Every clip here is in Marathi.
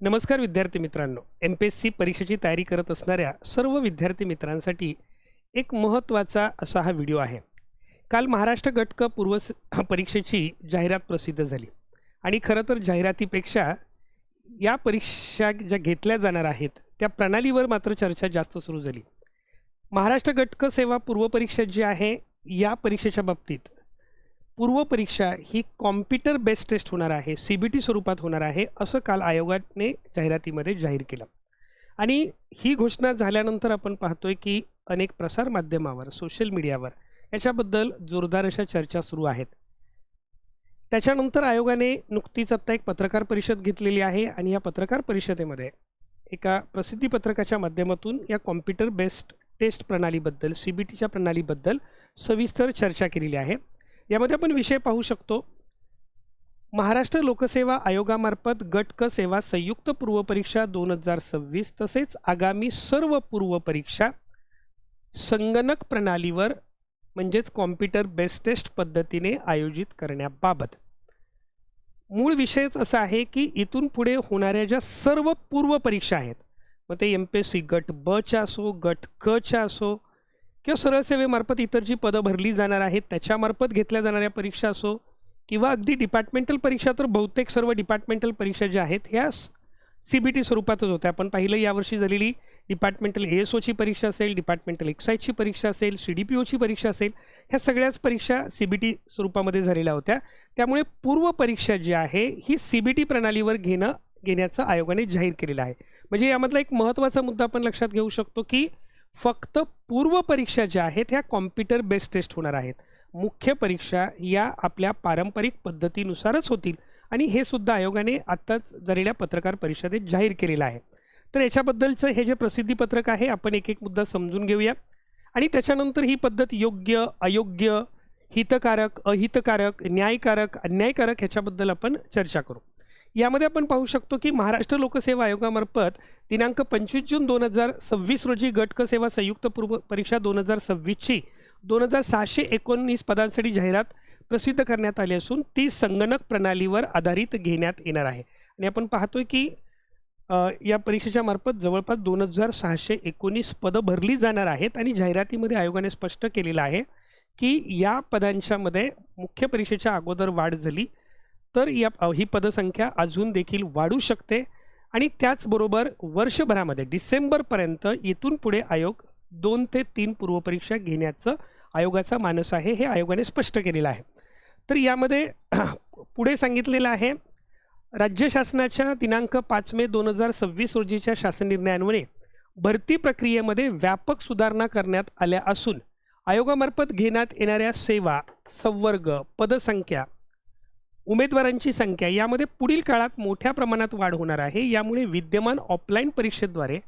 नमस्कार विद्यार्थी मित्रांनो, MPSC परीक्षेची तयारी करत असणाऱ्या सर्व विद्यार्थी मित्रांसाठी एक महत्त्वाचा असा हा व्हिडिओ आहे. काल महाराष्ट्र गट क परीक्षेची जाहिरात प्रसिद्ध झाली आणि खरं तर जाहिरातीपेक्षा या परीक्षा ज्या घेतल्या जाणार आहेत त्या प्रणालीवर मात्र चर्चा जास्त सुरू झाली. महाराष्ट्र गट क सेवा पूर्वपरीक्षा जी आहे या परीक्षेच्या बाबतीत पूर्वपरीक्षा ही कॉम्प्युटर बेस्ड टेस्ट होणार आहे, CBT स्वरूपात होणार आहे असं काल आयोगाने जाहिरातीमध्ये जाहीर केलं. आणि ही घोषणा झाल्यानंतर आपण पाहतोय की अनेक प्रसारमाध्यमावर, सोशल मीडियावर याच्याबद्दल जोरदार अशा चर्चा सुरू आहेत. त्याच्यानंतर आयोगाने नुकतीच आत्ता एक पत्रकार परिषद घेतलेली आहे आणि या पत्रकार परिषदेमध्ये एका प्रसिद्धीपत्रकाच्या माध्यमातून या कॉम्प्युटर बेस्ड टेस्ट प्रणालीबद्दल, CBTच्या प्रणालीबद्दल सविस्तर चर्चा केलेली आहे. यामध्ये आपण विषय पाहू शकतो. महाराष्ट्र लोकसेवा आयोगामार्फत गट क सेवा संयुक्त पूर्वपरीक्षा 2026 तसेच आगामी सर्व पूर्वपरीक्षा संगणक प्रणालीवर म्हणजेच कॉम्प्युटर बेस्ड टेस्ट पद्धतीने आयोजित करण्याबाबत. मूळ विषयच असा आहे की इथून पुढे होणाऱ्या ज्या सर्व पूर्वपरीक्षा आहेत, मग ते MPSC गट ब च्या असो, गट क च्या असो किंवा सरळ सेवेमार्फत इतर जी पदं भरली जाणार आहेत त्याच्यामार्फत घेतल्या जाणाऱ्या परीक्षा असो किंवा अगदी डिपार्टमेंटल परीक्षा, तर बहुतेक सर्व डिपार्टमेंटल परीक्षा ज्या आहेत ह्या CBT स्वरूपातच होत्या. आपण पाहिलं यावर्षी झालेली डिपार्टमेंटल ASOची परीक्षा असेल, डिपार्टमेंटल एक्साईजची परीक्षा असेल, CDPOची परीक्षा असेल, ह्या सगळ्याच परीक्षा CBT स्वरूपामध्ये झालेल्या होत्या. त्यामुळे पूर्वपरीक्षा जी आहे ही CBT प्रणालीवर घेण्याचं आयोगाने जाहीर केलेलं आहे. म्हणजे यामधला एक महत्त्वाचा मुद्दा आपण लक्षात घेऊ शकतो की फक्त पूर्वपरीक्षा ज्या आहेत ह्या कॉम्प्युटर बेस्ड टेस्ट होणार आहेत. मुख्य परीक्षा या आपल्या पारंपरिक पद्धतीनुसारच होतील आणि हे सुद्धा आयोगाने आत्ताच झालेल्या पत्रकार परिषदेत जाहीर केलेलं आहे. तर याच्याबद्दलचं हे जे प्रसिद्धीपत्रक आहे आपण एक एक मुद्दा समजून घेऊया आणि त्याच्यानंतर ही पद्धत योग्य, अयोग्य, हितकारक, अहितकारक, न्यायकारक, अन्यायकारक ह्याच्याबद्दल आपण चर्चा करू. यामध्ये आपण पाहू शकतो की महाराष्ट्र लोकसेवा आयोगामार्फत दिनांक 25 जून 2026 रोजी गट क सेवा संयुक्त पूर्व परीक्षा 2026ची 2619 पदांसाठी जाहिरात प्रसिद्ध करण्यात आली असून ती संगणक प्रणालीवर आधारित घेण्यात येणार आहे. आणि आपण पाहतोय की या परीक्षेच्या मार्फत जवळपास 2619 पदं भरली जाणार आहेत आणि जाहिरातीमध्ये आयोगाने स्पष्ट केलेलं आहे की या पदांच्यामध्ये मुख्य परीक्षेच्या अगोदर वाढ झाली तर ही पदसंख्या अजून देखील वाढू शकते आणि त्याचबरोबर वर्षभरामध्ये डिसेंबरपर्यंत इथून पुढे आयोग 2 ते 3 पूर्वपरीक्षा घेण्याचं आयोगाचा मानस आहे, हे आयोगाने स्पष्ट केलेलं आहे. तर यामध्ये पुढे सांगितलेलं आहे, राज्य शासनाच्या दिनांक 5 मे 2026 रोजीच्या शासन निर्णयान्वये भरती प्रक्रियेमध्ये व्यापक सुधारणा करण्यात आल्या असून आयोगामार्फत घेण्यात येणाऱ्या सेवा, संवर्ग, पदसंख्या, उमेदवारांची संख्या यामध्ये पुढील काळात मोठ्या प्रमाणात वाढ होणार आहे. यामुळे विद्यमान ऑफलाईन परीक्षेद्वारे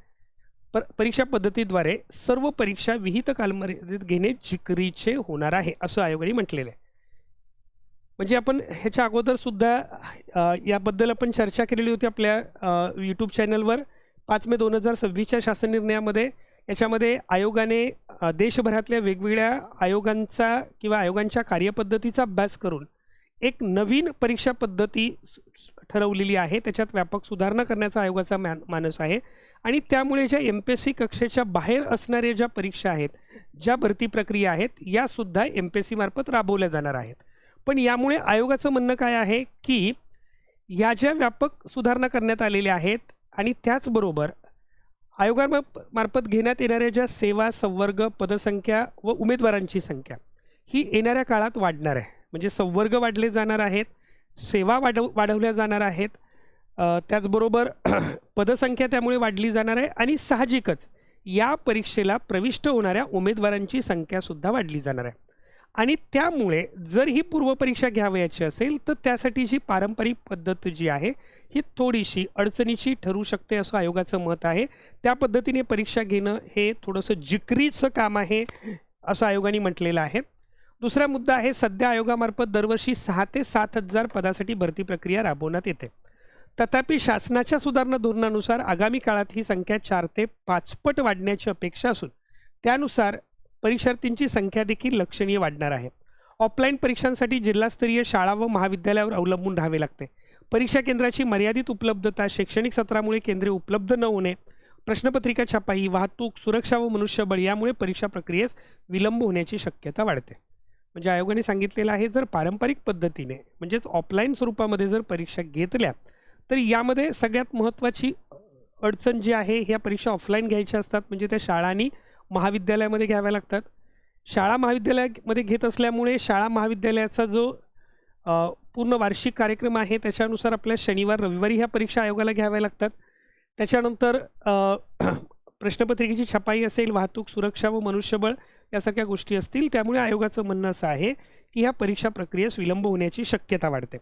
परीक्षा पद्धतीद्वारे सर्व परीक्षा विहित कालमर्यादेत घेणे जिकरीचे होणार आहे असं आयोगाने म्हटलेलं आहे. म्हणजे आपण ह्याच्या अगोदर सुद्धा याबद्दल आपण चर्चा केलेली होती आपल्या YouTube चॅनलवर. 5 मे 2026च्या शासन निर्णयामध्ये याच्यामध्ये आयोगाने देशभरातल्या वेगवेगळ्या आयोगांचा किंवा आयोगांच्या कार्यपद्धतीचा अभ्यास करून एक नवीन परीक्षा पद्धती ठरवलेली आहे. त्याच्यात व्यापक सुधारणा करण्याचा आयोगाचा मानस आहे आणि त्यामुळे ज्या MPSC कक्षेच्या बाहेर असणाऱ्या ज्या परीक्षा आहेत, ज्या भरती प्रक्रिया आहेत, यासुद्धा MPSC मार्फत राबवल्या जाणार आहेत. पण यामुळे आयोगाचं म्हणणं काय आहे की या ज्या व्यापक सुधारणा करण्यात आलेल्या आहेत आणि त्याचबरोबर आयोगामार्फत घेण्यात येणाऱ्या ज्या सेवा, संवर्ग, पदसंख्या व उमेदवारांची संख्या ही येणाऱ्या काळात वाढणार आहे. म्हणजे संवर्ग वाढले जाणार आहेत, सेवा वाढवल्या जाणार आहेत, त्याचबरोबर पदसंख्या त्यामुळे वाढली जाणार आहे आणि साहजिकच या परीक्षेला प्रविष्ट होणाऱ्या उमेदवारांची संख्यासुद्धा वाढली जाणार आहे. आणि त्यामुळे जर ही पूर्वपरीक्षा घ्यावयाची असेल तर त्यासाठी जी पारंपरिक पद्धत जी आहे ही थोडीशी अडचणीची ठरू शकते असं आयोगाचं मत आहे. त्या पद्धतीने परीक्षा घेणं हे थोडंसं जिकरीचं काम आहे असं आयोगाने म्हटलेलं आहे. दुसरा मुद्दा आहे, सध्या आयोगामार्फत दरवर्षी 6 ते 7 हजार पदासाठी भरती प्रक्रिया राबवण्यात येते. तथापि शासनाच्या सुधारणा धोरणानुसार आगामी काळात ही संख्या 4 ते 5 पट वाढण्याची अपेक्षा असून त्यानुसार परीक्षार्थींची संख्या देखील लक्षणीय वाढणार आहे. ऑफलाईन परीक्षांसाठी जिल्हास्तरीय शाळा व महाविद्यालयावर अवलंबून राहावे लागते. परीक्षा केंद्राची मर्यादित उपलब्धता, शैक्षणिक सत्रामुळे केंद्रे उपलब्ध न होणे, प्रश्नपत्रिका छपाई, वाहतूक, सुरक्षा व मनुष्यबळ यामुळे परीक्षा प्रक्रियेस विलंब होण्याची शक्यता वाढते. म्हणजे आयोगाने सांगितलेलं आहे, जर पारंपरिक पद्धतीने म्हणजेच ऑफलाईन स्वरूपामध्ये जर परीक्षा घेतल्या तर यामध्ये सगळ्यात महत्त्वाची अडचण जी आहे, ह्या परीक्षा ऑफलाईन घ्यायच्या असतात, म्हणजे त्या शाळा आणि महाविद्यालयामध्ये घ्याव्या लागतात. शाळा महाविद्यालयामध्ये घेत असल्यामुळे शाळा महाविद्यालयाचा जो पूर्ण वार्षिक कार्यक्रम आहे त्याच्यानुसार आपल्या शनिवार रविवारी ह्या परीक्षा आयोगाला घ्याव्या लागतात. त्याच्यानंतर प्रश्नपत्रिकेची छपाई असेल, वाहतूक, सुरक्षा व मनुष्यबळ यासारख्या गोष्टी असतील. त्यामुळे आयोगाचं म्हणणं असं आहे की ह्या परीक्षा प्रक्रियेस विलंब होण्याची शक्यता वाढते.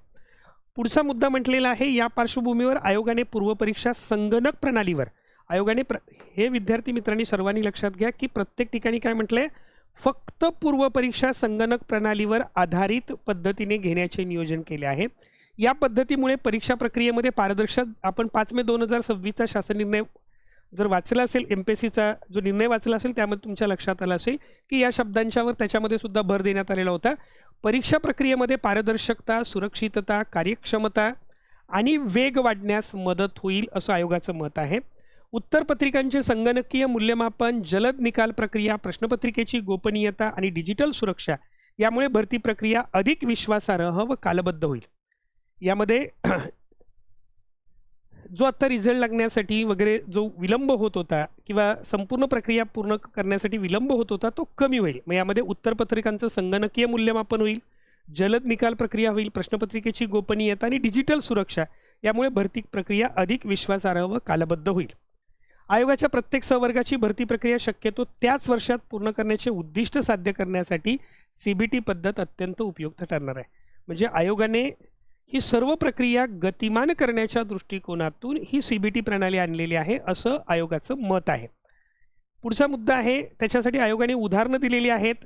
पुढचा मुद्दा म्हटलेला आहे, या पार्श्वभूमीवर आयोगाने पूर्वपरीक्षा संगणक प्रणालीवर हे विद्यार्थी मित्रांनी सर्वांनी लक्षात घ्या की प्रत्येक ठिकाणी काय म्हटलंय, फक्त पूर्वपरीक्षा संगणक प्रणालीवर आधारित पद्धतीने घेण्याचे नियोजन केले आहे. या पद्धतीमुळे परीक्षा प्रक्रियेमध्ये पारदर्शक, आपण 5 मे 2026चा शासन निर्णय जर वाचला असेल, MPSCचा जो निर्णय वाचला असेल त्यामध्ये तुमच्या लक्षात आलं असेल की या शब्दांच्यावर त्याच्यामध्ये सुद्धा भर देण्यात आलेला होता. परीक्षा प्रक्रियेमध्ये पारदर्शकता, सुरक्षितता, कार्यक्षमता आणि वेग वाढण्यास मदत होईल असं आयोगाचं मत आहे. उत्तरपत्रिकांचे संगणकीय मूल्यमापन, जलद निकाल प्रक्रिया, प्रश्नपत्रिकेची गोपनीयता आणि डिजिटल सुरक्षा यामुळे भरती प्रक्रिया अधिक विश्वासार्ह व कालबद्ध होईल. यामध्ये जो आता रिझल्ट लागण्यासाठी वगैरे जो विलंब होत होता किंवा संपूर्ण प्रक्रिया पूर्ण करण्यासाठी विलंब होत होता तो कमी होईल. मग यामध्ये उत्तरपत्रिकांचं संगणकीय मूल्यमापन होईल, जलद निकाल प्रक्रिया होईल, प्रश्नपत्रिकेची गोपनीयता आणि डिजिटल सुरक्षा यामुळे भरती प्रक्रिया अधिक विश्वासार्ह व कालबद्ध होईल. आयोगाच्या प्रत्येक सहवर्गाची भरती प्रक्रिया शक्यतो त्याच वर्षात पूर्ण करण्याचे उद्दिष्ट साध्य करण्यासाठी CBT पद्धत अत्यंत उपयुक्त ठरणार आहे. म्हणजे आयोगाने ही सर्व प्रक्रिया गतिमान करण्याच्या दृष्टिकोनातून ही CBT प्रणाली आणलेली आहे असं आयोगाचं मत आहे. पुढचा मुद्दा आहे, त्याच्यासाठी आयोगाने उदाहरणं दिलेली आहेत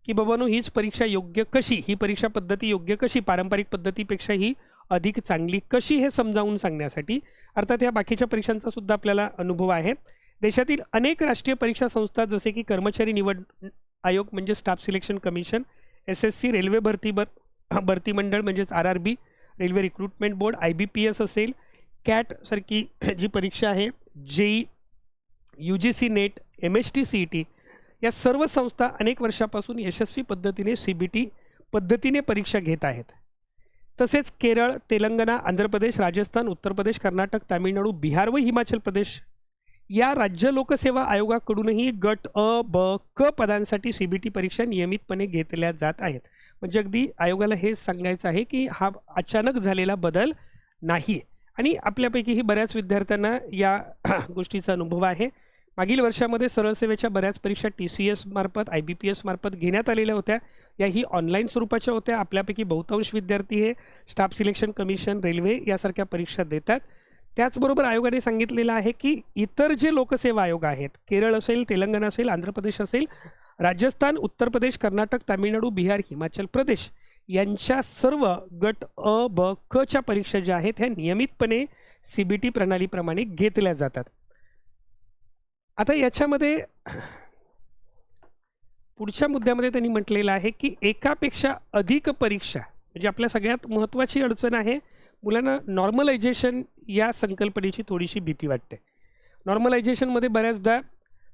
की बाबांनो हीच परीक्षा योग्य कशी, ही परीक्षा पद्धती योग्य कशी, पारंपरिक पद्धतीपेक्षा ही अधिक चांगली कशी हे समजावून सांगण्यासाठी. अर्थात या बाकीच्या परीक्षांचा सुद्धा आपल्याला अनुभव आहे. देशातील अनेक राष्ट्रीय परीक्षा संस्था जसे की कर्मचारी निवड आयोग म्हणजे staff selection commission, SSC, railway भरती मंडळ म्हणजेच RRB, railway recruitment board, IBPS असेल, CAT सारखी जी परीक्षा आहे, JEE, UGC net, MHT CET या सर्व संस्था अनेक वर्षापासून यशस्वी पद्धतीने CBT पद्धतीने परीक्षा घेत आहेत. तसेच केरळ, तेलंगणा, आंध्र प्रदेश, राजस्थान, उत्तर प्रदेश, कर्नाटक, तामिळनाडू, बिहार व हिमाचल प्रदेश या राज्य लोकसेवा आयोगाकडूनही गट अ, ब, क पदांसाठी CBT परीक्षा नियमितपणे घेतल्या जात आहेत. म्हणजे अगदी आयोगाला हे सांगायचं आहे की हा अचानक झालेला बदल नाही आणि आपल्यापैकीही बऱ्याच विद्यार्थ्यांना या गोष्टीचा अनुभव आहे. मागील वर्षामध्ये सरळ सेवेच्या बऱ्याच परीक्षा TCS मार्फत, IBPS मार्फत घेण्यात आलेल्या होत्या. याही ऑनलाईन स्वरूपाच्या होत्या. आपल्यापैकी बहुतांश विद्यार्थी हे स्टाफ सिलेक्शन कमिशन, रेल्वे यासारख्या परीक्षा देतात. त्याचबरोबर आयोगाने सांगितलेलं आहे की इतर जे लोकसेवा आयोग आहेत, केरळ असेल, तेलंगणा असेल, आंध्र प्रदेश असेल, राजस्थान, उत्तर प्रदेश, कर्नाटक, तामिळनाडू, बिहार, हिमाचल प्रदेश यांच्या सर्व गट अ, ब, क च्या परीक्षा ज्या आहेत ह्या नियमितपणे CBT प्रणालीप्रमाणे घेतल्या जातात. आता याच्यामध्ये पुढच्या मुद्द्यामध्ये त्यांनी म्हटलेलं आहे की एकापेक्षा अधिक परीक्षा, म्हणजे आपल्या सगळ्यात महत्त्वाची अडचण आहे मुलांना नॉर्मलायझेशन या संकल्पनेची थोडीशी भीती वाटते. नॉर्मलायझेशनमध्ये बऱ्याचदा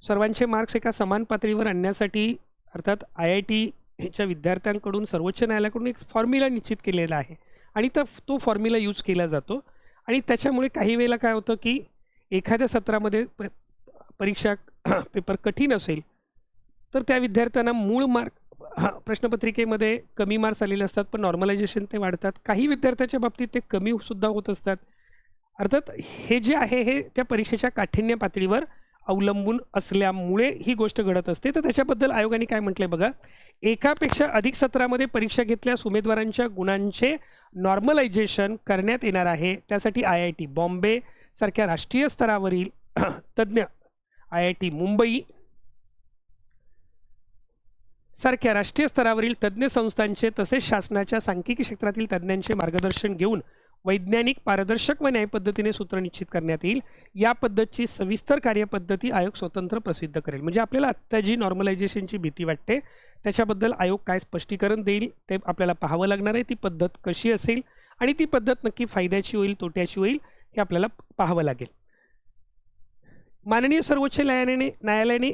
सर्वांचे मार्क्स एका समान पातळीवर आणण्यासाठी अर्थात IITच्या विद्यार्थ्यांकडून सर्वोच्च न्यायालयाकडून एक फॉर्म्युला निश्चित केलेला आहे आणि तो फॉर्म्युला यूज केला जातो आणि त्याच्यामुळे काही वेळेला काय होतं की एखाद्या सत्रामध्ये परीक्षा पेपर कठीण असेल तर त्या विद्यार्थ्यांना मूळ प्रश्नपत्रिकेमध्ये कमी मार्क्स आलेले असतात पण नॉर्मलायझेशन ते वाढतात. काही विद्यार्थ्याच्या बाबतीत ते कमी सुद्धा होत असतात. अर्थात हे जे आहे हे त्या परीक्षेच्या काठिण्य पातळीवर अवलंबून असल्यामुळे ही गोष्ट घडत असते. तर त्याच्याबद्दल आयोगाने काय म्हटलंय बघा, एकापेक्षा अधिक सत्रामध्ये परीक्षा घेतल्यास उमेदवारांच्या गुणांचे नॉर्मलायझेशन करण्यात येणार आहे. त्यासाठी IIT बॉम्बे सारख्या राष्ट्रीय स्तरावरील तज्ज्ञ, IIT मुंबई सारख्या राष्ट्रीय स्तरावरील तज्ज्ञ संस्थांचे तसेच शासनाच्या सांख्यिकी क्षेत्रातील तज्ज्ञांचे मार्गदर्शन घेऊन वैज्ञानिक, पारदर्शक व न्यायपद्धतीने सूत्र निश्चित करण्यात येईल. या पद्धतीची सविस्तर कार्यपद्धती आयोग स्वतंत्र प्रसिद्ध करेल. म्हणजे आपल्याला आत्ता जी नॉर्मलायझेशनची भीती वाटते त्याच्याबद्दल आयोग काय स्पष्टीकरण देईल ते आपल्याला पाहावं लागणार आहे. ती पद्धत कशी असेल आणि ती पद्धत नक्की फायद्याची होईल तोट्याची होईल हे आपल्याला पाहावं लागेल. माननीय सर्वोच्च न्यायालयाने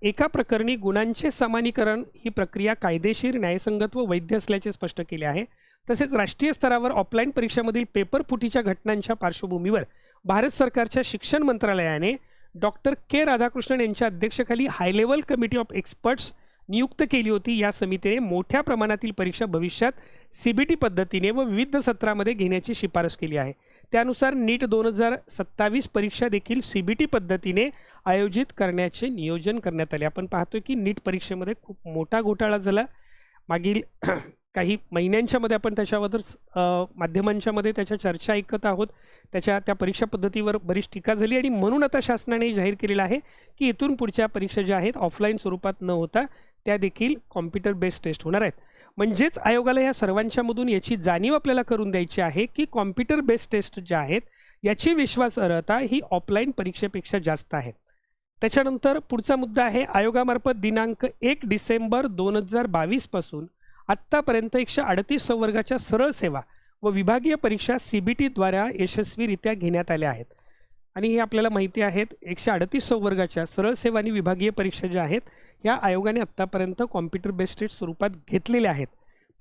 एका प्रकरणी गुणांचे समानीकरण ही प्रक्रिया कायदेशीर, न्यायसंगत व वैध असल्याचे स्पष्ट केले आहे. तसेच राष्ट्रीय स्तरावर ऑफलाईन परीक्षामधील पेपर फुटीच्या घटनांच्या पार्श्वभूमीवर भारत सरकारच्या शिक्षण मंत्रालयाने डॉक्टर के राधाकृष्णन यांच्या अध्यक्षतेखाली high level committee of experts नियुक्त केली होती. या समितीने मोठ्या प्रमाणातील परीक्षा भविष्यात CBT पद्धतीने व विविध सत्रामध्ये घेण्याची शिफारस केली आहे. त्यानुसार नीट 2027 परीक्षा देखील CBT पद्धतीने आयोजित करण्याचे नियोजन करण्यात आले. आपण पाहतोय की नीट परीक्षेमध्ये खूप मोठा घोटाळा झाला. मागील काही महिन्यांच्या मध्ये आपण त्याच्यावर माध्यमांच्या मध्ये त्याच्या चर्चा ऐकत आहोत. त्या परीक्षा पद्धतीवर बरीच टीका झाली आणि म्हणून आता शासनाने जाहीर केलेलं आहे की इथून पुढच्या परीक्षा ज्या आहेत ऑफलाईन स्वरूपात न होता त्या देखील कॉम्प्युटर बेस्ड टेस्ट होणार आहेत. म्हणजेच आयोगाला या सर्वांच्यामधून याची जाणीव आपल्याला करून द्यायची आहे की कॉम्प्युटर बेस्ड टेस्ट ज्या आहेत याची विश्वासार्हता ही ऑफलाईन परीक्षेपेक्षा जास्त आहे. त्याच्यानंतर पुढचा मुद्दा आहे आयोगामार्फत दिनांक 1 डिसेंबर 2022 पासून आत्तापर्यंत 138 संवर्गाच्या सरळ सेवा व विभागीय परीक्षा CBT द्वारा यशस्वीरित्या घेण्यात आल्या आहेत. आणि हे आपल्याला माहिती आहेत 138 संवर्गाच्या सरळ सेवा आणि विभागीय परीक्षा ज्या आहेत या आयोगाने आत्तापर्यंत कॉम्प्युटर बेस्ड टेस्ट स्वरूपात घेतलेल्या आहेत.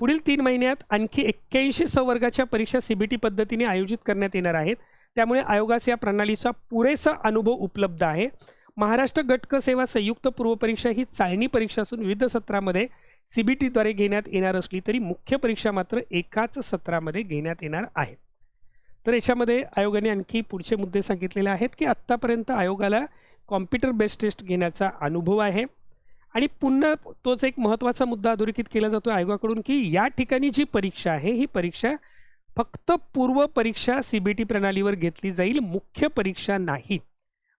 पुढील 3 महिन्यात आणखी 81 संवर्गाच्या परीक्षा CBT पद्धतीने आयोजित करण्यात येणार आहेत. त्यामुळे आयोगास या प्रणालीचा पुरेसा अनुभव उपलब्ध आहे. महाराष्ट्र गट क सेवा संयुक्त पूर्व परीक्षा ही चाळणी परीक्षा असून विविध सत्रामध्ये CBT द्वारे घेण्यात येणार असली तरी मुख्य परीक्षा मात्र एकाच सत्रामध्ये घेण्यात येणार आहे. तर याच्यामध्ये आयोगाने आणखी पुढचे मुद्दे सांगितलेले आहेत की आत्तापर्यंत आयोगाला कॉम्प्युटर बेस्ड टेस्ट घेण्याचा अनुभव आहे. आणि पुन्हा तोच एक महत्त्वाचा मुद्दा अधोरेखित केला जातो आयोगाकडून की या ठिकाणी जी परीक्षा आहे ही परीक्षा फक्त पूर्व परीक्षा CBT प्रणालीवर घेतली जाईल, मुख्य परीक्षा नाही.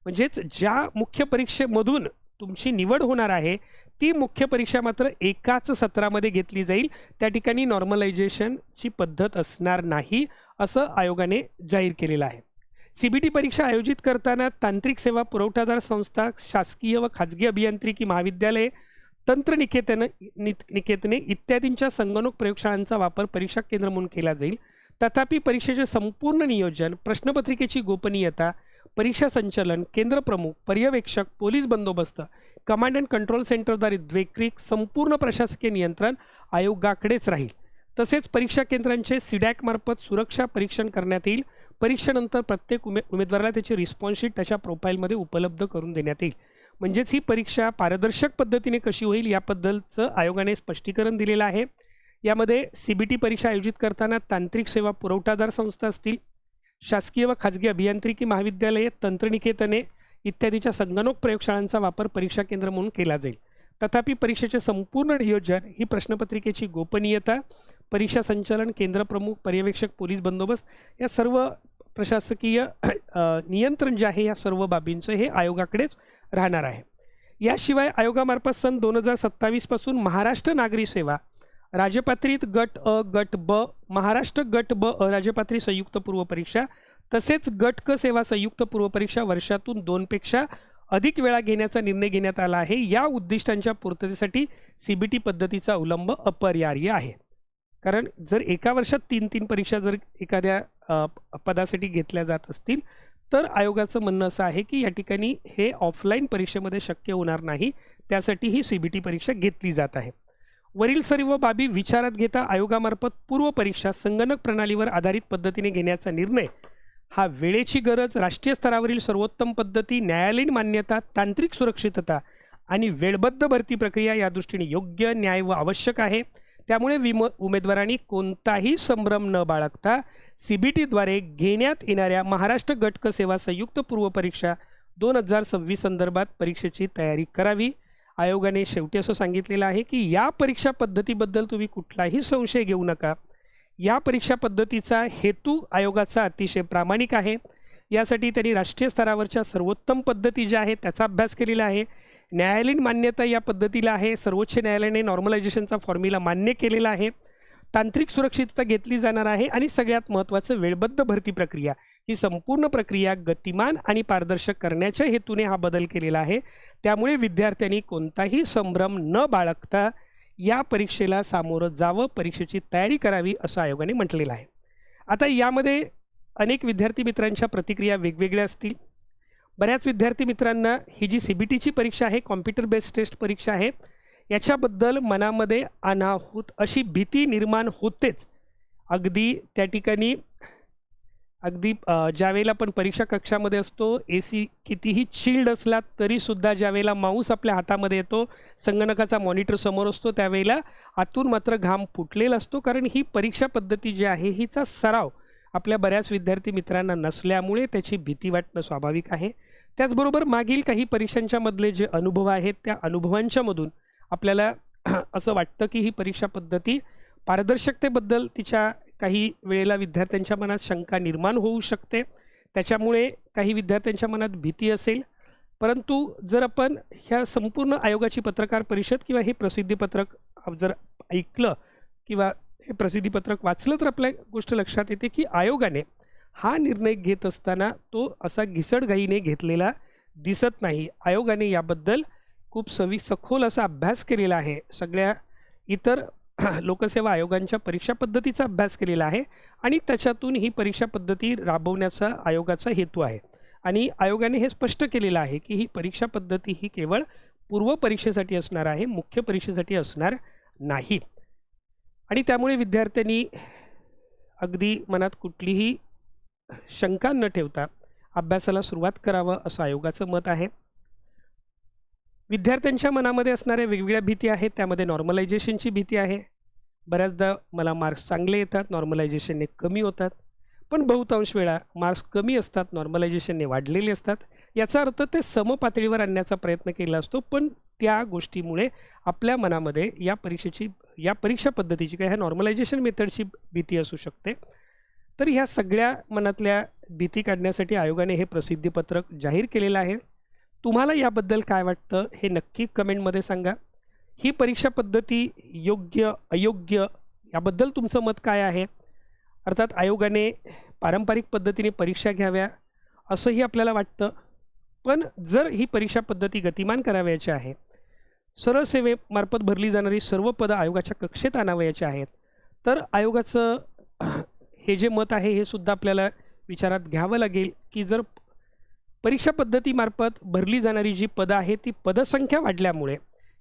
म्हणजेच ज्या मुख्य परीक्षेमधून तुमची निवड होणार आहे ती मुख्य परीक्षा मात्र एकाच सत्रामध्ये घेतली जाईल. त्या ठिकाणी नॉर्मलायझेशनची पद्धत असणार नाही असं आयोगाने जाहीर केलेलं आहे. CBT परीक्षा आयोजित करताना तांत्रिक सेवा पुरवठादार संस्था, शासकीय व खाजगी अभियांत्रिकी महाविद्यालये, तंत्रनिकेतने इत्यादींच्या संगणक प्रयोगशाळांचा वापर परीक्षा केंद्र म्हणून केला जाईल. तथापि परीक्षेचे संपूर्ण नियोजन, प्रश्नपत्रिकेची गोपनीयता, परीक्षा संचालन, केंद्र प्रमुख, पर्यवेक्षक, पोलीस बंदोबस्त, कमांड अँड कंट्रोल सेंटरद्वारे देखरेख, संपूर्ण प्रशासकीय नियंत्रण आयोगाकडेच राहील. तसेच परीक्षा केंद्रांचे SIDAC मार्फत सुरक्षा परीक्षण करण्यात येईल. परीक्षेनंतर प्रत्येक उमेदवाराला त्याची रिस्पॉन्स शीट त्याच्या प्रोफाईलमध्ये उपलब्ध करून देण्यात येईल. म्हणजेच ही परीक्षा पारदर्शक पद्धतीने कशी होईल याबद्दलचं आयोगाने स्पष्टीकरण दिलेलं आहे. यामध्ये CBT परीक्षा आयोजित करताना तांत्रिक सेवा पुरवठादार संस्था असतील, शासकीय व खाजगी अभियांत्रिकी महाविद्यालये, तंत्रनिकेतने इत्यादीच्या संगणक प्रयोगशाळांचा वापर परीक्षा केंद्र म्हणून केला जाईल. तथापि परीक्षेचे संपूर्ण नियोजन ही प्रश्नपत्रिकेची गोपनीयता, परीक्षा संचालन, केंद्र प्रमुख, पर्यवेक्षक, पोलीस बंदोबस्त या सर्व प्रशासकीय नियंत्रण जे आहे या सर्व बाबींचं हे आयोगाकडेच राहणार आहे. याशिवाय आयोगामार्फत सन 2027 पासून महाराष्ट्र नागरी सेवा राजपत्रित गट अ, गट ब, महाराष्ट्र गट ब अराजपत्रित संयुक्त पूर्व परीक्षा तसेच गट क सेवा संयुक्त पूर्व परीक्षा वर्षातून 2 पेक्षा अधिक वेळा घेण्याचा निर्णय घेण्यात आला आहे. या उद्दिष्टांच्या पूर्ततेसाठी CBT पद्धतीचा अवलंब अपरिहार्य आहे. कारण जर एका वर्षात 3 परीक्षा जर एखाद्या पदासाठी घेतल्या जात असतील तर आयोगाचं म्हणणं असं आहे की या ठिकाणी हे ऑफलाईन परीक्षेमध्ये शक्य होणार नाही. त्यासाठी ही CBT परीक्षा घेतली जात आहे. वरील सर्व बाबी विचारात घेता आयोगामार्फत पूर्व परीक्षा संगणक प्रणालीवर आधारित पद्धतीने घेण्याचा निर्णय हा वेळेची गरज, राष्ट्रीय स्तरावरील सर्वोत्तम पद्धती, न्यायालयीन मान्यता, तांत्रिक सुरक्षितता आणि वेळबद्ध भरती प्रक्रिया या दृष्टीने योग्य, न्याय व आवश्यक आहे. त्यामुळे उमेदवारांनी कोणताही संभ्रम न बाळगता CBTद्वारे घेण्यात येणाऱ्या महाराष्ट्र गट क सेवा संयुक्त पूर्व परीक्षा 2026 संदर्भात परीक्षेची तयारी करावी. आयोगाने शेवटी असं सांगितलेलं आहे की या परीक्षा पद्धतीबद्दल तुम्ही कुठलाही संशय घेऊ नका. या परीक्षा पद्धतीचा हेतू आयोगाचा अतिशय प्रामाणिक आहे. यासाठी त्यांनी राष्ट्रीय स्तरावरच्या सर्वोत्तम पद्धती ज्या आहेत त्याचा अभ्यास केलेला आहे. न्यायालयीन मान्यता या पद्धतीला आहे. सर्वोच्च न्यायालयाने नॉर्मलायझेशनचा फॉर्म्युला मान्य केलेला आहे. तांत्रिक सुरक्षितता घेतली जाणार आहे आणि सगळ्यात महत्त्वाचं वेळबद्ध भरती प्रक्रिया ही संपूर्ण प्रक्रिया गतिमान आणि पारदर्शक करण्याच्या हेतूने हा बदल केलेला आहे. त्यामुळे विद्यार्थ्यांनी कोणताही संभ्रम न बाळगता या परीक्षेला सामोरं जावं, परीक्षेची तयारी करावी असं आयोगाने म्हटलेलं आहे. आता यामध्ये अनेक विद्यार्थी मित्रांच्या प्रतिक्रिया वेगवेगळ्या असतील. बऱ्याच विद्यार्थी मित्रांना ही जी CBTची परीक्षा आहे, कॉम्प्युटर बेस्ड टेस्ट परीक्षा आहे, याच्याबद्दल मनामध्ये अनाहूत अशी भीती निर्माण होतेच. अगदी त्या ठिकाणी ज्यावेळेला आपण परीक्षा कक्षामध्ये असतो, AC कितीही चिल्ड असला तरीसुद्धा ज्यावेळेला माऊस आपल्या हातामध्ये येतो, संगणकाचा मॉनिटर समोर असतो, त्यावेळेला आतून मात्र घाम फुटलेला असतो. कारण ही परीक्षा पद्धती जी आहे, हिचा सराव आपल्या बऱ्याच विद्यार्थी मित्रांना नसल्यामुळे त्याची भीती वाटणं स्वाभाविक आहे. त्याचबरोबर मागील काही परीक्षांच्या मधले जे अनुभव आहेत, त्या अनुभवांच्या मधून आपल्याला असं वाटतं की ही परीक्षा पद्धती पारदर्शकतेबद्दल तिच्या काही वेळेला विद्यार्थ्यांच्या मनात शंका निर्माण होऊ शकते. त्याच्यामुळे काही विद्यार्थ्यांच्या मनात भीती असेल. परंतु जर आपण ह्या संपूर्ण आयोगाची पत्रकार परिषद किंवा हे प्रसिद्धीपत्रक जर ऐकलं किंवा हे प्रसिद्धीपत्रक वाचलं, तर आपल्या गोष्ट लक्षात येते की आयोगाने हा निर्णय घेत असताना तो असा घिसडघाईने घेतलेला दिसत नाही. आयोगाने याबद्दल खूप सखोल असा अभ्यास केलेला आहे. सगळ्या इतर लोकसेवा आयोगांच्या परीक्षा पद्धतीचा अभ्यास केलेला आहे आणि त्याच्यातून ही परीक्षा पद्धती राबवण्याचा आयोगाचा हेतू आहे. आणि आयोगाने हे स्पष्ट केलेलं आहे की ही परीक्षा पद्धती ही केवळ पूर्व परीक्षेसाठी असणार आहे, मुख्य परीक्षेसाठी असणार नाही. आणि त्यामुळे विद्यार्थ्यांनी अगदी मनात कुठलीही शंका न ठेवता अभ्यासाला सुरुवात करावं असं आयोगाचं मत आहे. विद्यार्थ्यांच्या मनामध्ये असणाऱ्या वेगवेगळ्या भीती आहेत. त्यामध्ये नॉर्मलायझेशनची भीती आहे. बऱ्याचदा मला मार्क्स चांगले येतात, नॉर्मलायझेशनने कमी होतात. पण बहुतांश वेळा मार्क्स कमी असतात, नॉर्मलायझेशनने वाढलेले असतात. याचा अर्थ ते समपातळीवर आणण्याचा प्रयत्न केला असतो. पण त्या गोष्टीमुळे आपल्या मनामध्ये या परीक्षा पद्धतीची किंवा ह्या नॉर्मलायझेशन मेथडची भीती असू शकते. तर ह्या सगळ्या मनातल्या भीती काढण्यासाठी आयोगाने हे प्रसिद्धीपत्रक जाहीर केलेलं आहे. तुम्हाला याबद्दल काय वाटतं हे नक्की कमेंटमध्ये सांगा. ही परीक्षा पद्धती योग्य अयोग्य याबद्दल तुमचं मत काय आहे? अर्थात आयोगाने पारंपरिक पद्धतीने परीक्षा घ्याव्या असंही आपल्याला वाटतं. पण जर ही परीक्षा पद्धती गतिमान करावयाची आहे, सरळ सेवेमार्फत भरली जाणारी सर्व पदं आयोगाच्या कक्षेत आणावयाची आहेत, तर आयोगाचं हे जे मत आहे हे सुद्धा आपल्याला विचारात घ्यावं लागेल की जर परीक्षा पद्धतीमार्फत भरली जाणारी जी पदं आहेत ती पदसंख्या वाढल्यामुळे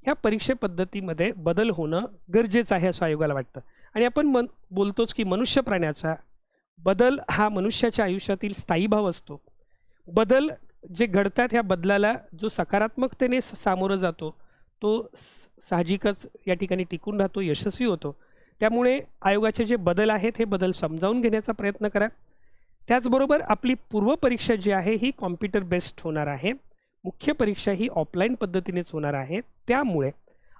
ह्या परीक्षा पद्धतीमध्ये बदल होणं गरजेचं आहे असं आयोगाला वाटतं. आणि आपण बोलतोच की मनुष्य प्राण्याचा बदल हा मनुष्याच्या आयुष्यातील स्थायी भाव असतो. बदल जे घडतात ह्या बदलाला जो सकारात्मकतेने सामोरं जातो तो साहजिकच या ठिकाणी टिकून राहतो, यशस्वी होतो. त्यामुळे आयोगाचे जे बदल आहेत हे बदल समजावून घेण्याचा प्रयत्न करा. त्याचबरोबर आपली पूर्वपरीक्षा जी आहे ही कॉम्प्युटर बेस्ड होणार आहे. मुख्य परीक्षा ही ऑफलाईन पद्धतीनेच होणार आहे. त्यामुळे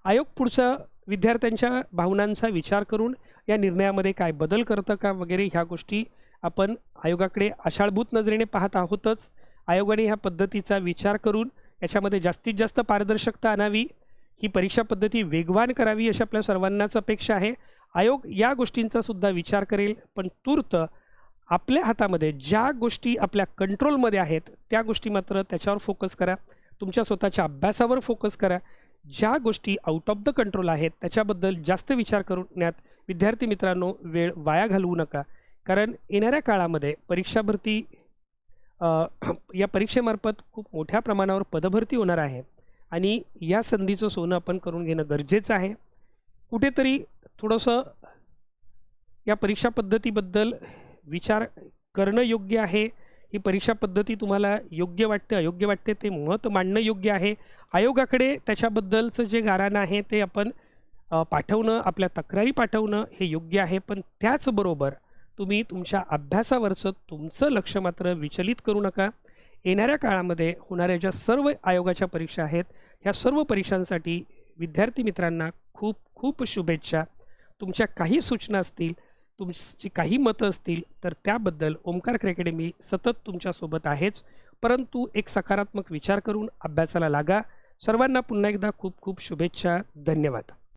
आयोग पुढचा विद्यार्थ्यांच्या भावनांचा विचार करून या निर्णयामध्ये काय बदल करतं का वगैरे ह्या गोष्टी आपण आयोगाकडे आशाळभूत नजरेने पाहत आहोतच. आयोगाने ह्या पद्धतीचा विचार करून याच्यामध्ये जास्तीत जास्त पारदर्शकता आणावी, ही परीक्षा पद्धती वेगवान करावी अशी आपल्या सर्वांनाच अपेक्षा आहे. आयोग या गोष्टींचा सुद्धा विचार करेल. पण तूर्त आपल्या हातामध्ये ज्या गोष्टी आपल्या कंट्रोलमध्ये आहेत त्या गोष्टी मात्र त्याच्यावर फोकस करा. तुमच्या स्वतःच्या अभ्यासावर फोकस करा. ज्या गोष्टी आउट ऑफ द कंट्रोल आहेत त्याच्याबद्दल जास्त विचार करण्यात विद्यार्थी मित्रांनो वेळ वाया घालवू नका. कारण येणाऱ्या काळामध्ये परीक्षा भरती या परीक्षेमार्फत खूप मोठ्या प्रमाणावर पदभरती होणार आहे आणि या संधीचं सोनं आपण करून घेणं गरजेचं आहे. कुठेतरी थोडंसं या परीक्षा पद्धतीबद्दल विचार करणं योग्य आहे. ही परीक्षा पद्धती तुम्हाला योग्य वाटते अयोग्य वाटते ते मत मांडणं योग्य आहे. आयोगाकडे त्याच्याबद्दलचं जे गाऱ्हाण आहे ते आपण पाठवणं, आपल्या तक्रारी पाठवणं हे योग्य आहे. पण त्याचबरोबर तुम्ही तुमच्या अभ्यासावरचं तुमचं लक्ष मात्र विचलित करू नका. येणाऱ्या काळामध्ये होणाऱ्या ज्या सर्व आयोगाच्या परीक्षा आहेत ह्या सर्व परीक्षांसाठी विद्यार्थी मित्रांना खूप खूप शुभेच्छा. तुमच्या काही सूचना असतील, तुमची काही मतं असतील तर त्याबद्दल ओमकार अकॅडमी सतत तुमच्यासोबत आहेच. परंतु एक सकारात्मक विचार करून अभ्यासाला लागा. सर्वांना पुन्हा एकदा खूप खूप शुभेच्छा. धन्यवाद.